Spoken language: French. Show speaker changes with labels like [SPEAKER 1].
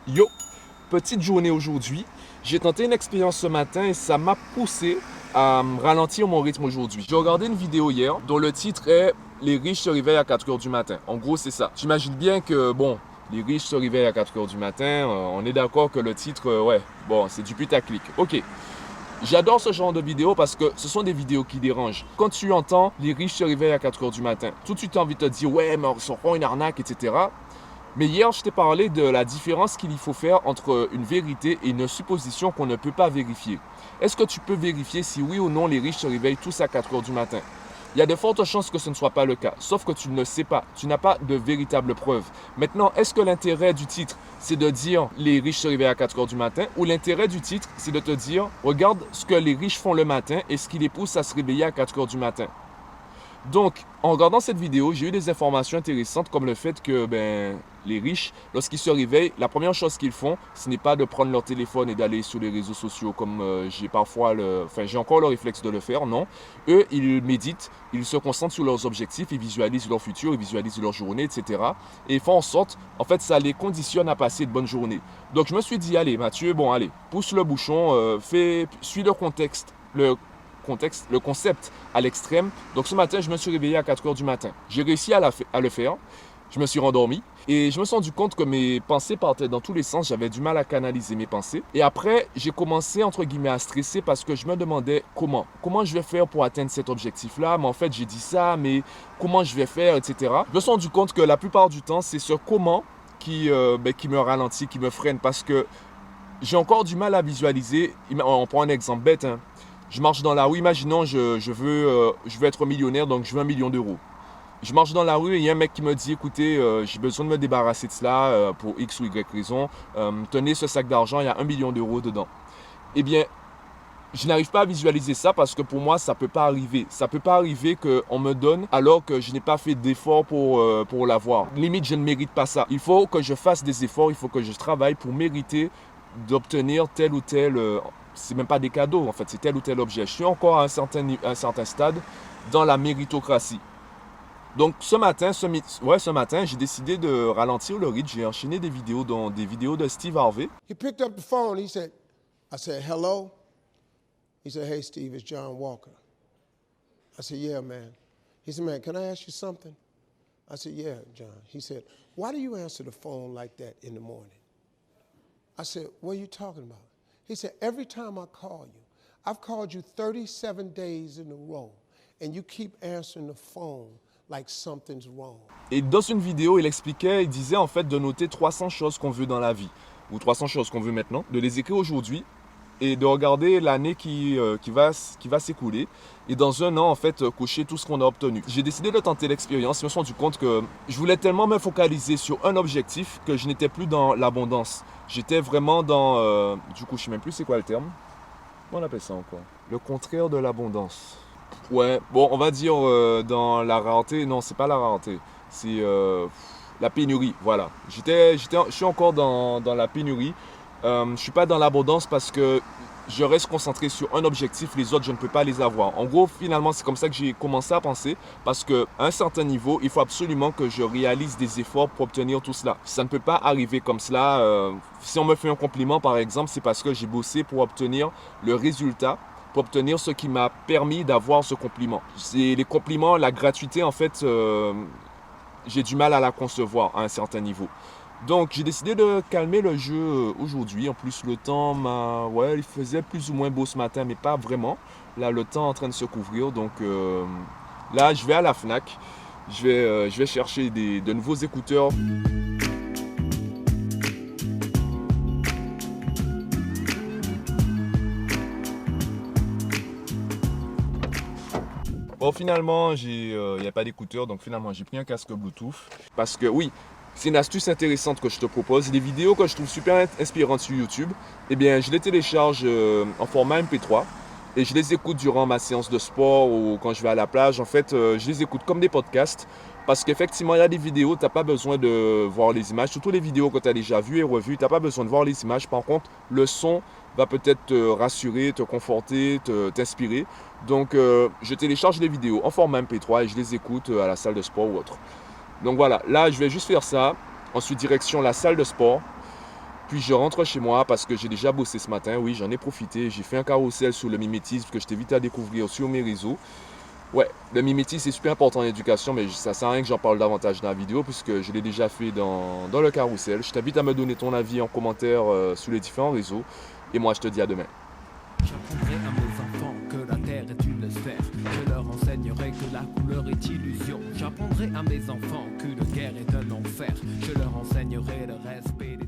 [SPEAKER 1] Yo, petite journée aujourd'hui. J'ai tenté une expérience ce matin et ça m'a poussé à ralentir mon rythme aujourd'hui. J'ai regardé une vidéo hier dont le titre est Les riches se réveillent à 4 heures du matin. En gros, c'est ça. J'imagine bien que, bon, les riches se réveillent à 4 heures du matin. On est d'accord que le titre, ouais, bon, c'est du putaclic. Ok. J'adore ce genre de vidéos parce que ce sont des vidéos qui dérangent. Quand tu entends les riches se réveillent à 4 heures du matin, tout de suite tu as envie de te dire ouais, mais ils sont une arnaque, etc. Mais hier, je t'ai parlé de la différence qu'il faut faire entre une vérité et une supposition qu'on ne peut pas vérifier. Est-ce que tu peux vérifier si oui ou non les riches se réveillent tous à 4 heures du matin? Il y a de fortes chances que ce ne soit pas le cas, sauf que tu ne le sais pas. Tu n'as pas de véritable preuve. Maintenant, est-ce que l'intérêt du titre, c'est de dire les riches se réveillent à 4 heures du matin, ou l'intérêt du titre, c'est de te dire regarde ce que les riches font le matin et ce qui les pousse à se réveiller à 4 heures du matin? Donc, en regardant cette vidéo, j'ai eu des informations intéressantes comme le fait que les riches, lorsqu'ils se réveillent, la première chose qu'ils font, ce n'est pas de prendre leur téléphone et d'aller sur les réseaux sociaux comme j'ai encore le réflexe de le faire, non. Eux, ils méditent, ils se concentrent sur leurs objectifs, ils visualisent leur futur, ils visualisent leur journée, etc. Et ils font en sorte, en fait, ça les conditionne à passer de bonnes journées. Donc, je me suis dit, allez, Mathieu, bon, allez, pousse le bouchon, suis le contexte, le concept à l'extrême. Donc ce matin, je me suis réveillé à 4 heures du matin. J'ai réussi à le faire. Je me suis rendormi et je me suis rendu compte que mes pensées partaient dans tous les sens. J'avais du mal à canaliser mes pensées. Et après, j'ai commencé, entre guillemets, à stresser parce que je me demandais comment je vais faire pour atteindre cet objectif-là. Mais en fait, j'ai dit ça, mais comment je vais faire, etc. Je me suis rendu compte que la plupart du temps, c'est ce comment qui me ralentit, qui me freine parce que j'ai encore du mal à visualiser. On prend un exemple bête, hein. Je marche dans la rue, imaginons je veux être millionnaire, donc je veux 1 million d'euros. Je marche dans la rue et il y a un mec qui me dit, écoutez, j'ai besoin de me débarrasser de cela pour X ou Y raison. Tenez ce sac d'argent, il y a 1 million d'euros dedans. Eh bien, je n'arrive pas à visualiser ça parce que pour moi, ça ne peut pas arriver. Ça ne peut pas arriver qu'on me donne alors que je n'ai pas fait d'efforts pour l'avoir. Limite, je ne mérite pas ça. Il faut que je fasse des efforts, il faut que je travaille pour mériter d'obtenir tel ou tel... c'est même pas des cadeaux, en fait, c'est tel ou tel objet. Je suis encore à un certain stade dans la méritocratie. Donc ce matin, j'ai décidé de ralentir le rythme. J'ai enchaîné des vidéos, dont des vidéos de Steve Harvey.
[SPEAKER 2] He picked up the phone. I said, hello? He said, hey, Steve, it's John Walker. I said, yeah, man. He said, man, can I ask you something? I said, yeah, John. He said, why do you answer the phone like that in the morning? I said, what are you talking about? He said, every time I call you, I've called you 37 days in a row, and you keep answering the phone like something's wrong.
[SPEAKER 1] Et dans une vidéo, il disait en fait de noter 300 choses qu'on veut dans la vie, ou 300 choses qu'on veut maintenant, de les écrire aujourd'hui, et de regarder l'année qui va s'écouler, et dans un an, en fait, cocher tout ce qu'on a obtenu. J'ai décidé de tenter l'expérience, je me suis rendu compte que je voulais tellement me focaliser sur un objectif que je n'étais plus dans l'abondance. J'étais vraiment dans... du coup, je ne sais même plus c'est quoi le terme. Comment on appelle ça encore? Le contraire de l'abondance. Ouais, bon, on va dire dans la rareté. Non, c'est pas la rareté. C'est la pénurie, voilà. Je suis encore dans la pénurie. Je ne suis pas dans l'abondance parce que je reste concentré sur un objectif, les autres, je ne peux pas les avoir. En gros, finalement, c'est comme ça que j'ai commencé à penser parce qu'à un certain niveau, il faut absolument que je réalise des efforts pour obtenir tout cela. Ça ne peut pas arriver comme cela. Si on me fait un compliment, par exemple, c'est parce que j'ai bossé pour obtenir le résultat, pour obtenir ce qui m'a permis d'avoir ce compliment. C'est les compliments, la gratuité, en fait, j'ai du mal à la concevoir à un certain niveau. Donc, j'ai décidé de calmer le jeu aujourd'hui. En plus, le temps il faisait plus ou moins beau ce matin, mais pas vraiment. Là, le temps est en train de se couvrir. Donc, là, je vais à la Fnac. Je vais chercher de nouveaux écouteurs. Bon, finalement, il n'y a pas d'écouteurs. Donc, finalement, j'ai pris un casque Bluetooth. Parce que, oui, c'est une astuce intéressante que je te propose. Des vidéos que je trouve super inspirantes sur YouTube, eh bien, je les télécharge en format MP3 et je les écoute durant ma séance de sport ou quand je vais à la plage. En fait, je les écoute comme des podcasts parce qu'effectivement, il y a des vidéos, tu n'as pas besoin de voir les images. Surtout les vidéos que tu as déjà vues et revues, tu n'as pas besoin de voir les images. Par contre, le son va peut-être te rassurer, te conforter, t'inspirer. Donc, je télécharge les vidéos en format MP3 et je les écoute à la salle de sport ou autre. Donc voilà, là je vais juste faire ça. Ensuite direction la salle de sport. puis je rentre chez moi parce que j'ai déjà bossé ce matin. Oui, j'en ai profité. J'ai fait un carrousel sur le mimétisme que je t'invite à découvrir sur mes réseaux. Ouais, le mimétisme c'est super important en éducation, mais ça sert à rien que j'en parle davantage dans la vidéo puisque je l'ai déjà fait dans le carrousel. Je t'invite à me donner ton avis en commentaire sur les différents réseaux. Et moi, je te dis à demain.
[SPEAKER 3] J'apprendrai à mes enfants que la terre est une sphère. Je leur enseignerai que la couleur est illusion. J'apprendrai à mes enfants qu'une guerre est un enfer. Je leur enseignerai le respect des